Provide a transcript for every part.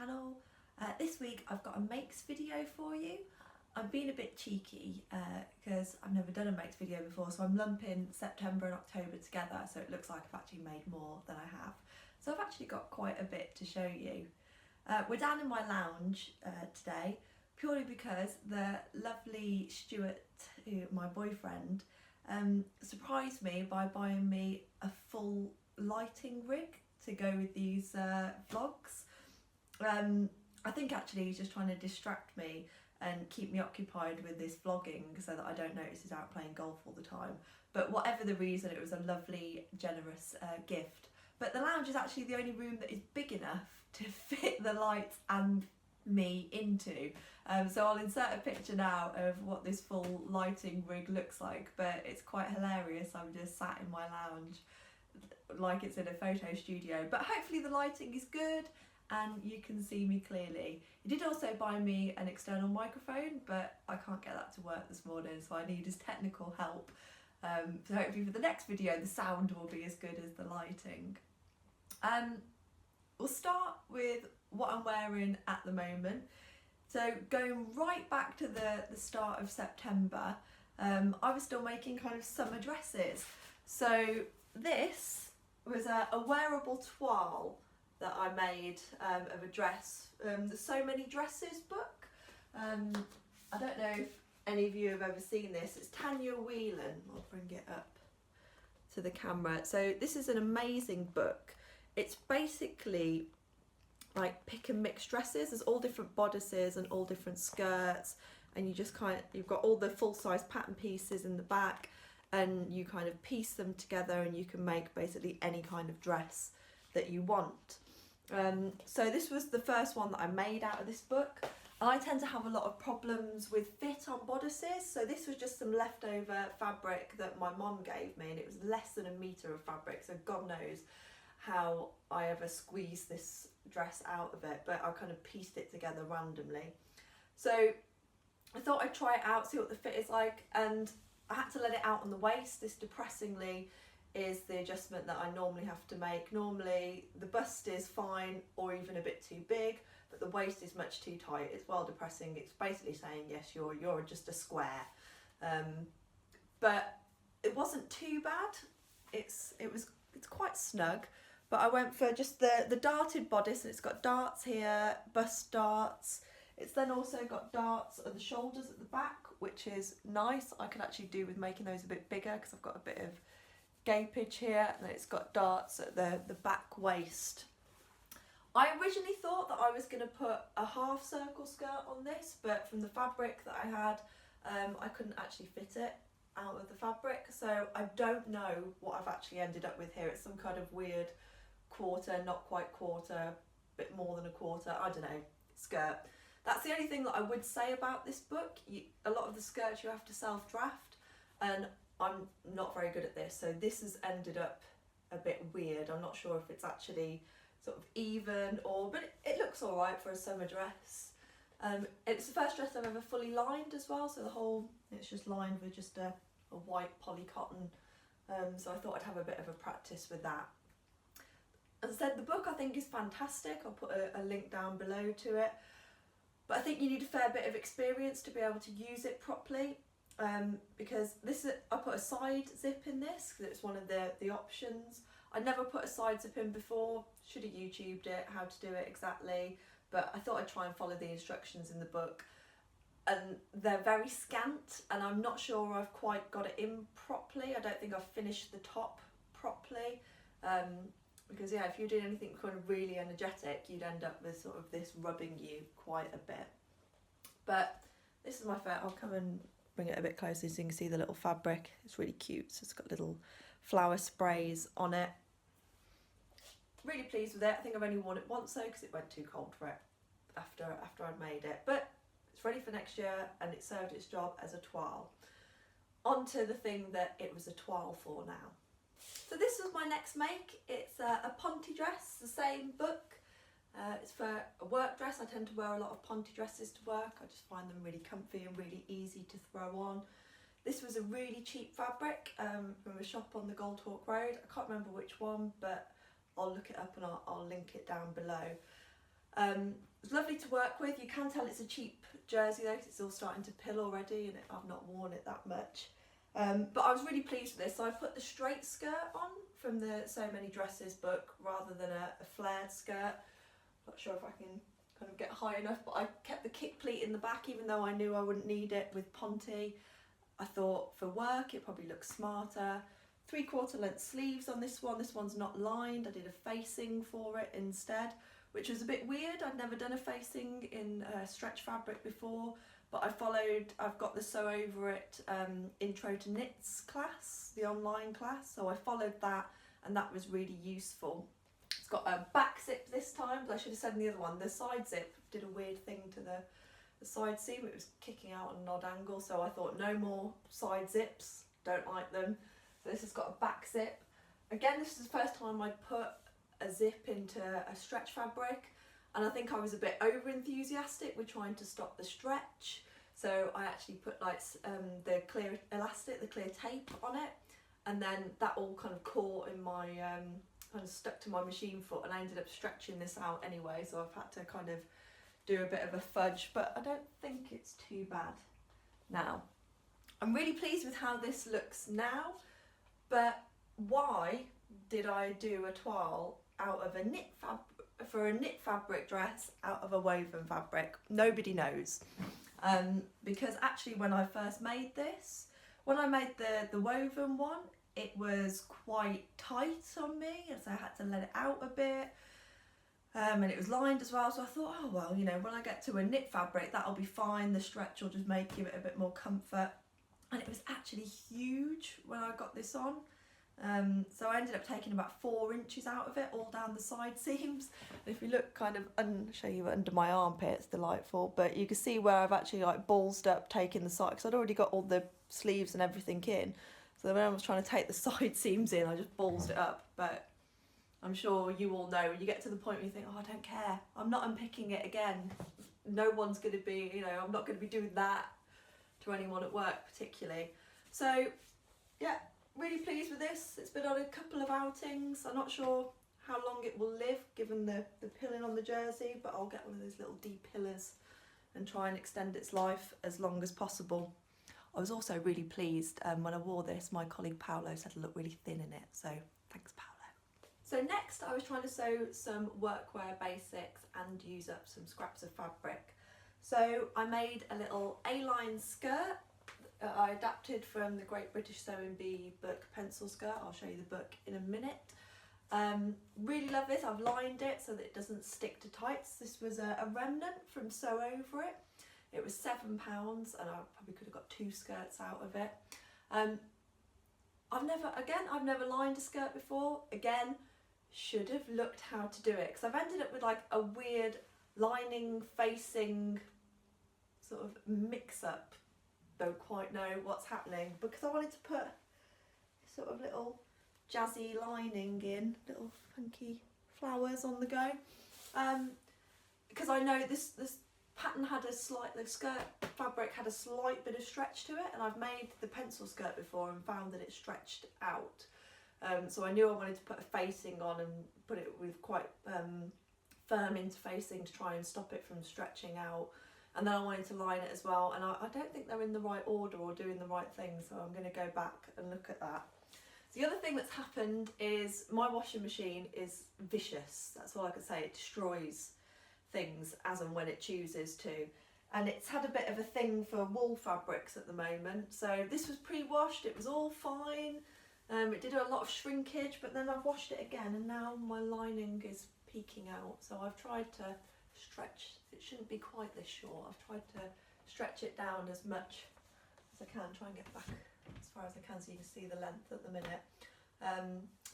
channel. This week I've got a makes video for you. I'm being a bit cheeky because I've never done a makes video before, so I'm lumping September and October together so it looks like I've actually made more than I have. So I've actually got quite a bit to show you. We're down in my lounge today purely because the lovely Stuart, my boyfriend, surprised me by buying me a full lighting rig to go with these vlogs. I think actually he's just trying to distract me and keep me occupied with this vlogging so that I don't notice he's out playing golf all the time. But whatever the reason, it was a lovely, generous gift. But the lounge is actually the only room that is big enough to fit the lights and me into. So I'll insert a picture now of what this full lighting rig looks like, but it's quite hilarious. I'm just sat in my lounge like it's in a photo studio, but hopefully the lighting is good and you can see me clearly. He did also buy me an external microphone, but I can't get that to work this morning, so I need his technical help. So hopefully for the next video the sound will be as good as the lighting. We'll start with what I'm wearing at the moment. So going right back to the start of September, I was still making kind of summer dresses. So this was a wearable toile that I made of a dress, the So Many Dresses book. I don't know if any of you have ever seen this. It's Tanya Whelan. I'll bring it up to the camera. So this is an amazing book. It's basically like pick and mix dresses. There's all different bodices and all different skirts, and you've got all the full-size pattern pieces in the back, and you kind of piece them together and you can make basically any kind of dress that you want. So this was the first one that I made out of this book. I tend to have a lot of problems with fit on bodices, so this was just some leftover fabric that my mum gave me, and it was less than a metre of fabric, so God knows how I ever squeezed this dress out of it, but I kind of pieced it together randomly. So I thought I'd try it out, see what the fit is like, and I had to let it out on the waist. This depressingly is the adjustment that I normally have to make. Normally the bust is fine or even a bit too big, but the waist is much too tight. It's well depressing. It's basically saying yes, you're just a square. But it wasn't too bad. It's quite snug, but I went for just the darted bodice, and it's got darts here, bust darts. It's then also got darts at the shoulders at the back, which is nice. I could actually do with making those a bit bigger because I've got a bit of gapage here, and then it's got darts at the back waist. I originally thought that I was going to put a half circle skirt on this, but from the fabric that I had, I couldn't actually fit it out of the fabric, so I don't know what I've actually ended up with here. It's some kind of weird quarter, not quite quarter, bit more than a quarter, I don't know, skirt. That's the only thing that I would say about this book. A lot of the skirts you have to self-draft, and I'm not very good at this, so this has ended up a bit weird. I'm not sure if it's actually sort of even, but it looks all right for a summer dress. It's the first dress I've ever fully lined as well, so it's just lined with just a white poly cotton, so I thought I'd have a bit of a practice with that. As I said, the book I think is fantastic. I'll put a link down below to it, but I think you need a fair bit of experience to be able to use it properly, because I put a side zip in this because it's one of the options. I never put a side zip in before, should have YouTubed it, how to do it exactly, but I thought I'd try and follow the instructions in the book. And they're very scant, and I'm not sure I've quite got it in properly. I don't think I've finished the top properly, because yeah, if you're doing anything kind of really energetic, you'd end up with sort of this rubbing you quite a bit. But this is my favorite. I'll come and bring it a bit closer so you can see the little fabric. It's really cute, so it's got little flower sprays on it. Really pleased with it. I think I've only worn it once though because it went too cold for it after I'd made it, but it's ready for next year and it served its job as a toile. On to the thing that it was a toile for now. So this was my next make. It's a ponte dress, the same book. It's for a work dress. I tend to wear a lot of ponte dresses to work. I just find them really comfy and really easy to throw on. This was a really cheap fabric from a shop on the Goldhawk Road. I can't remember which one, but I'll look it up and I'll link it down below. was lovely to work with. You can tell it's a cheap jersey though, 'cause it's all starting to pill already, and I've not worn it that much. But I was really pleased with this. So I put the straight skirt on from the So Many Dresses book rather than a flared skirt. Not sure if I can kind of get high enough, but I kept the kick pleat in the back even though I knew I wouldn't need it with Ponte. I thought for work it probably looks smarter. 3/4 length sleeves on this one. This one's not lined. I did a facing for it instead, which was a bit weird. I'd never done a facing in stretch fabric before. But I've got the Sew Over It Intro to Knits class, the online class, so I followed that and that was really useful. It's got a back zip this time, but I should have said in the other one, the side zip did a weird thing to the side seam. It was kicking out at an odd angle, so I thought no more side zips, don't like them. So this has got a back zip. Again, this is the first time I put a zip into a stretch fabric. And I think I was a bit over enthusiastic with trying to stop the stretch. So I actually put like the clear elastic, the clear tape on it. And then that all kind of caught in my, kind of stuck to my machine foot, and I ended up stretching this out anyway. So I've had to kind of do a bit of a fudge, but I don't think it's too bad now. I'm really pleased with how this looks now, but why did I do a toile out of a knit fabric dress out of a woven fabric? Nobody knows. Because actually when I first made this, when I made the woven one, it was quite tight on me, so I had to let it out a bit. And it was lined as well, so I thought, oh well, you know, when I get to a knit fabric, that'll be fine. The stretch will just give it a bit more comfort. And it was actually huge when I got this on. So I ended up taking about 4 inches out of it, all down the side seams. If you look kind of, I'll show you under my armpit, it's delightful, but you can see where I've actually like ballsed up taking the side, because I'd already got all the sleeves and everything in. So when I was trying to take the side seams in, I just ballsed it up. But I'm sure you all know, when you get to the point where you think, oh, I don't care, I'm not unpicking it again. No one's going to be, you know, I'm not going to be doing that to anyone at work particularly. So yeah, really pleased with this. It's been on a couple of outings. I'm not sure how long it will live given the pilling on the jersey, but I'll get one of those little de-pillers and try and extend its life as long as possible. I was also really pleased when I wore this, my colleague Paolo said I look really thin in it, so thanks Paolo. So next I was trying to sew some workwear basics and use up some scraps of fabric. So I made a little A-line skirt. I adapted from the Great British Sewing Bee book pencil skirt. I'll show you the book in a minute. Really love this. I've lined it so that it doesn't stick to tights. This was a remnant from Sew Over It. It was £7 and I probably could have got 2 skirts out of it. I've never lined a skirt before. Again, should have looked how to do it, because I've ended up with like a weird lining facing sort of mix up. Don't quite know what's happening, because I wanted to put sort of little jazzy lining in, little funky flowers on the go, because I know this pattern had the skirt fabric had a slight bit of stretch to it, and I've made the pencil skirt before and found that it stretched out, so I knew I wanted to put a facing on and put it with quite firm interfacing to try and stop it from stretching out. And then I wanted to line it as well, and I don't think they're in the right order or doing the right thing, so I'm going to go back and look at that. So the other thing that's happened is my washing machine is vicious. That's all I can say. It destroys things as and when it chooses to. And it's had a bit of a thing for wool fabrics at the moment. So this was pre-washed, it was all fine. It did a lot of shrinkage, but then I've washed it again and now my lining is peeking out. So I've tried to stretch, it shouldn't be quite this short, I've tried to stretch it down as much as I can, try and get back as far as I can so you can see the length at the minute.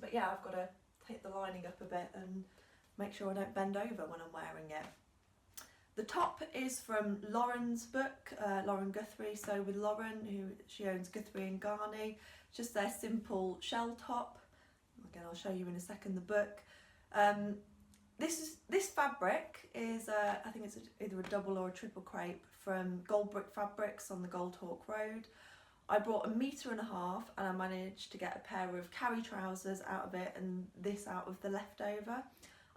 But yeah, I've got to take the lining up a bit and make sure I don't bend over when I'm wearing it. The top is from Lauren's book, Lauren Guthrie, So With Lauren, she owns Guthrie and Garney. Just their simple shell top. Again, I'll show you in a second the book. This fabric is, I think it's either a double or a triple crepe from Gold Brick Fabrics on the Gold Hawk Road. I brought 1.5 meters and I managed to get a pair of carry trousers out of it and this out of the leftover.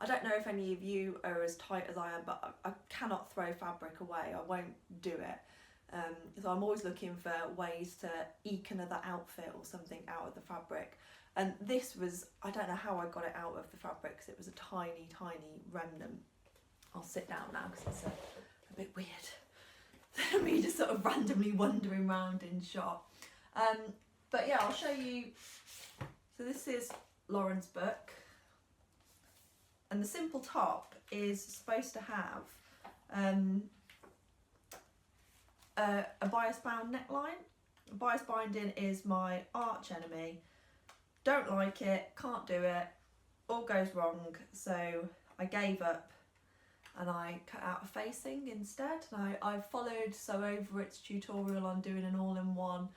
I don't know if any of you are as tight as I am, but I cannot throw fabric away. I won't do it. So I'm always looking for ways to eke another outfit or something out of the fabric. And this was, I don't know how I got it out of the fabric because it was a tiny, tiny remnant. I'll sit down now because it's a bit weird. Me just sort of randomly wandering around in shop. But yeah, I'll show you. So this is Lauren's book. And the simple top is supposed to have a bias bound neckline. Bias binding is my arch enemy. Don't like it, can't do it, all goes wrong. So I gave up and I cut out a facing instead. And I followed Sew Over It's tutorial on doing an all-in-one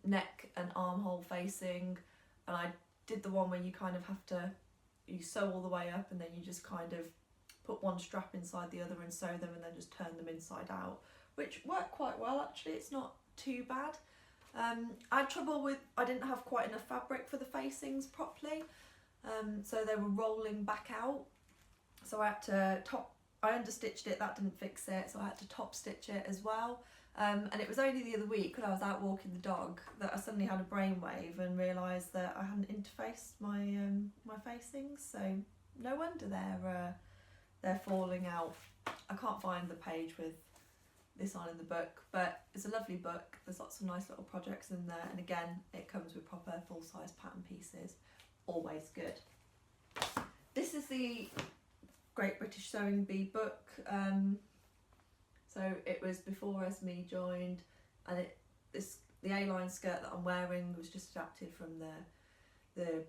neck and armhole facing. And I did the one where you kind of have to, you sew all the way up and then you just kind of put one strap inside the other and sew them and then just turn them inside out, which worked quite well actually. It's not too bad. I had trouble with, I didn't have quite enough fabric for the facings properly, so they were rolling back out, so I had to I understitched it, that didn't fix it, so I had to top stitch it as well. And it was only the other week when I was out walking the dog that I suddenly had a brainwave and realised that I hadn't interfaced my my facings, so no wonder they're falling out. I can't find the page with this on in the book, but it's a lovely book. There's lots of nice little projects in there, and again it comes with proper full-size pattern pieces, always good. This is the Great British Sewing Bee book. So it was before Esme joined, and the A-line skirt that I'm wearing was just adapted from the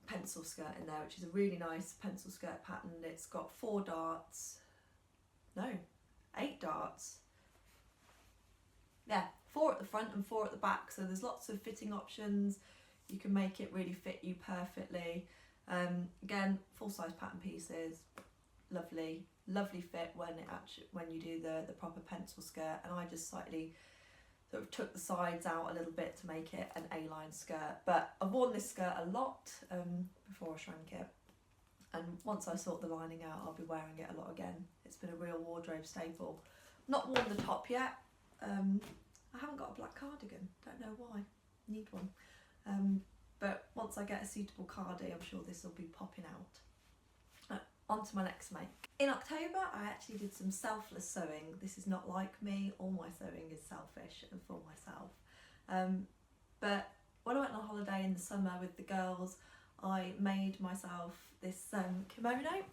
pencil skirt in there, which is a really nice pencil skirt pattern. It's got 8 darts. Yeah, 4 at the front and 4 at the back, so there's lots of fitting options. You can make it really fit you perfectly. Again, full-size pattern pieces, lovely fit when you do the proper pencil skirt. And I just slightly sort of took the sides out a little bit to make it an A-line skirt. But I've worn this skirt a lot before I shrank it, and once I sort the lining out, I'll be wearing it a lot again. It's been a real wardrobe staple. Not worn the top yet. I haven't got a black cardigan, don't know why, need one. But once I get a suitable cardi, I'm sure this will be popping out. On to my next make. In October, I actually did some selfless sewing. This is not like me, all my sewing is selfish and for myself. But when I went on holiday in the summer with the girls, I made myself this kimono.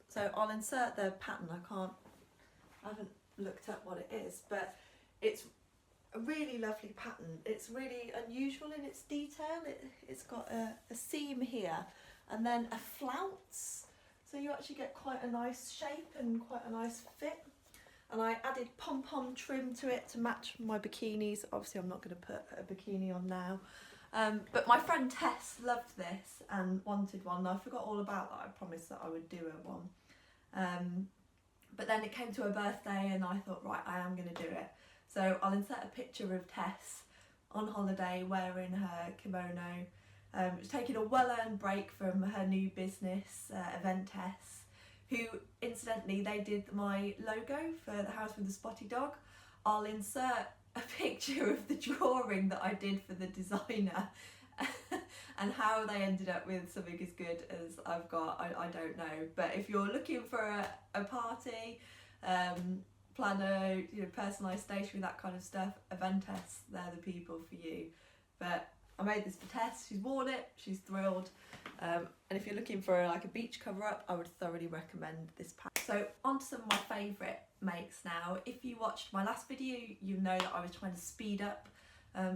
So I'll insert the pattern. I haven't looked up what it is, but it's a really lovely pattern. It's really unusual in its detail. It's got a seam here and then a flounce, so you actually get quite a nice shape and quite a nice fit. And I added pom-pom trim to it to match my bikinis. Obviously I'm not going to put a bikini on now, but my friend Tess loved this and wanted one, and I forgot all about that. I promised that I would do her one. But then it came to her birthday and I thought, right, I am going to do it. So I'll insert a picture of Tess on holiday wearing her kimono. She's taking a well-earned break from her new business, Event Tess, who, incidentally, they did my logo for the House with the Spotty Dog. I'll insert a picture of the drawing that I did for the designer. And how they ended up with something as good as I've got, I don't know. But if you're looking for a party, planner, personalised stationery, that kind of stuff, Eventess, they're the people for you. But I made this for Tess, she's worn it, she's thrilled. And if you're looking for like a beach cover-up, I would thoroughly recommend this pack. So on to some of my favourite makes now. If you watched my last video, you know that I was trying to speed up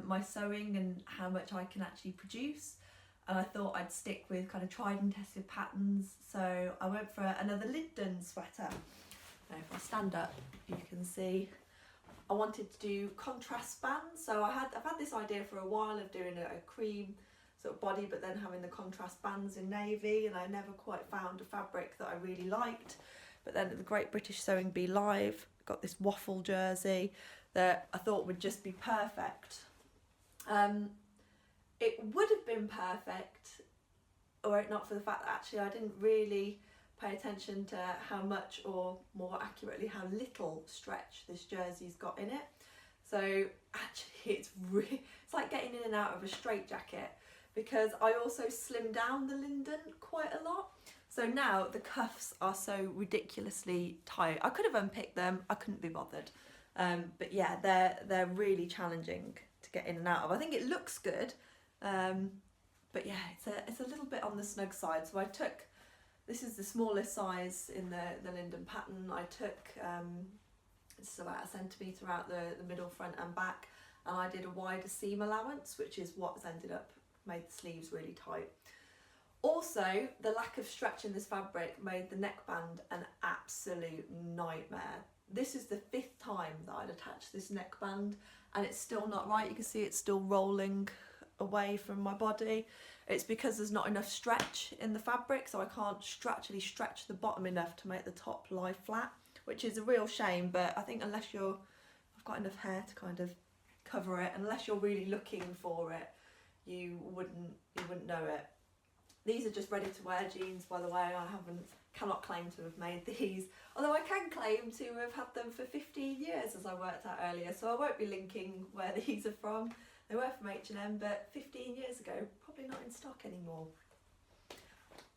my sewing and how much I can actually produce, and I thought I'd stick with kind of tried and tested patterns. So I went for another Lipton sweater. Now if I stand up you can see I wanted to do contrast bands. So I've had this idea for a while of doing a cream sort of body but then having the contrast bands in navy, and I never quite found a fabric that I really liked. But then at the Great British Sewing Bee Live got this waffle jersey that I thought would just be perfect. It would have been perfect were it not for the fact that actually I didn't really pay attention to how much, or more accurately how little stretch this jersey's got in it. So actually it's like getting in and out of a straitjacket, because I also slimmed down the linden quite a lot. So now the cuffs are so ridiculously tight. I could have unpicked them, I couldn't be bothered. But yeah, they're really challenging to get in and out of. I think it looks good, but yeah, it's a little bit on the snug side. So I took, this is the smallest size in the linden pattern. I took it's about 1 centimetre out the middle, front and back, and I did a wider seam allowance, which is what's ended up made the sleeves really tight. Also, the lack of stretch in this fabric made the neckband an absolute nightmare. This is the 5th time that I'd attached this neckband and it's still not right. You can see it's still rolling away from my body. It's because there's not enough stretch in the fabric, so I can't actually stretch the bottom enough to make the top lie flat, which is a real shame. But I think unless I've got enough hair to kind of cover it, unless you're really looking for it, you wouldn't know it. These are just ready to wear jeans, by the way. I cannot claim to have made these, although I can claim to have had them for 15 years, as I worked out earlier, so I won't be linking where these are from. They were from H&M, but 15 years ago, probably not in stock anymore.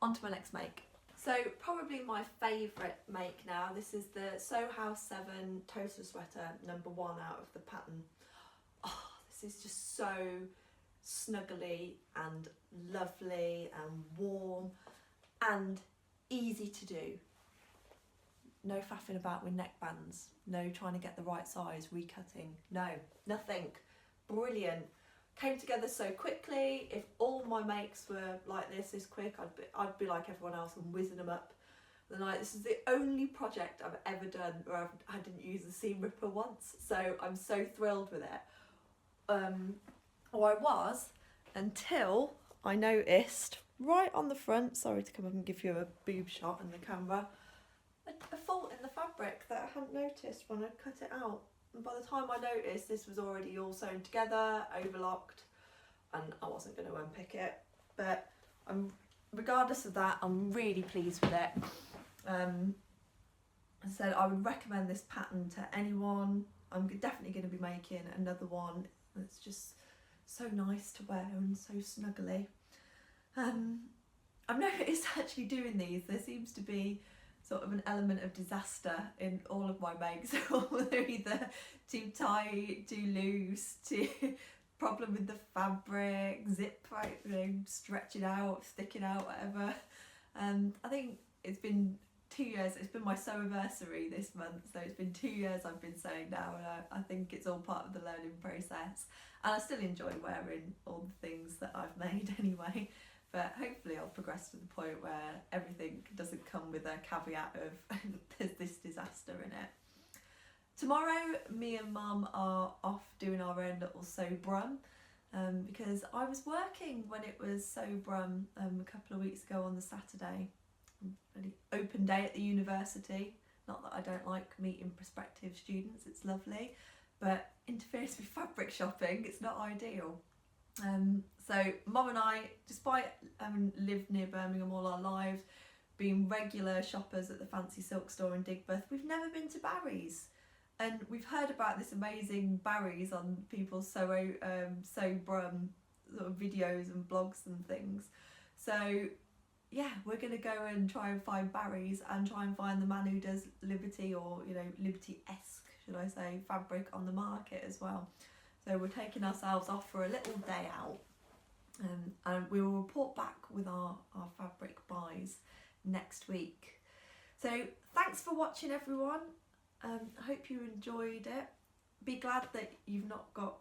On to my next make. So probably my favourite make now, this is the Sew House 7 Toaster Sweater #1 out of the pattern. Oh, this is just so snuggly and lovely and warm and easy to do. No faffing about with neckbands, no trying to get the right size, recutting, no, nothing. Brilliant. Came together so quickly. If all my makes were like this quick, I'd be like everyone else and whizzing them up the night. This is the only project I've ever done where I didn't use the seam ripper once, so I'm so thrilled with it. Or I was, until I noticed right on the front, sorry to come up and give you a boob shot in the camera, a fault in the fabric that I hadn't noticed when I cut it out. And by the time I noticed, this was already all sewn together, overlocked, and I wasn't going to unpick it. But regardless of that, I'm really pleased with it. I said I would recommend this pattern to anyone. I'm definitely going to be making another one. It's just so nice to wear and so snuggly. I've noticed actually doing these, there seems to be sort of an element of disaster in all of my makes. They're either too tight, too loose, too problem with the fabric, zip, stretching out, sticking out, whatever. I think it's been 2 years, it's been my sew-anniversary this month, so it's been 2 years I've been sewing now, and I think it's all part of the learning process, and I still enjoy wearing all the things that I've made anyway, but hopefully I'll progress to the point where everything doesn't come with a caveat of there's this disaster in it. Tomorrow me and Mum are off doing our own little sew brum, because I was working when it was sew brum a couple of weeks ago on the Saturday. Really open day at the university. Not that I don't like meeting prospective students, it's lovely, but interferes with fabric shopping, it's not ideal. So Mum and I, despite having lived near Birmingham all our lives, being regular shoppers at the fancy silk store in Digbeth, we've never been to Barry's, and we've heard about this amazing Barry's on people's sew brum sort of videos and blogs and things. So yeah, we're going to go and try and find Barry's and try and find the man who does Liberty, or Liberty-esque, should I say, fabric on the market as well. So we're taking ourselves off for a little day out, and we will report back with our fabric buys next week. So thanks for watching, everyone. I hope you enjoyed it. Be glad that you've not got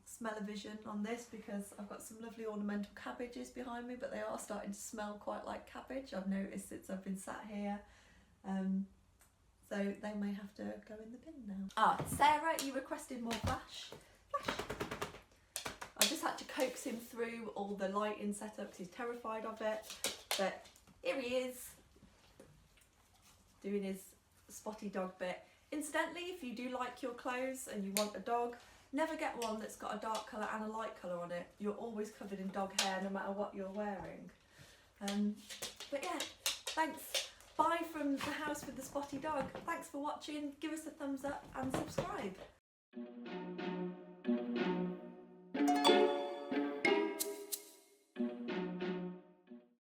smell-o-vision on this, because I've got some lovely ornamental cabbages behind me, but they are starting to smell quite like cabbage, I've noticed since I've been sat here. So they may have to go in the bin now. Sarah, you requested more flash. I just had to coax him through all the lighting setup because he's terrified of it, but here he is doing his spotty dog bit. Incidentally, if you do like your clothes and you want a dog, never get one that's got a dark colour and a light colour on it. You're always covered in dog hair no matter what you're wearing. But yeah, thanks. Bye from the house with the spotty dog. Thanks for watching. Give us a thumbs up and subscribe.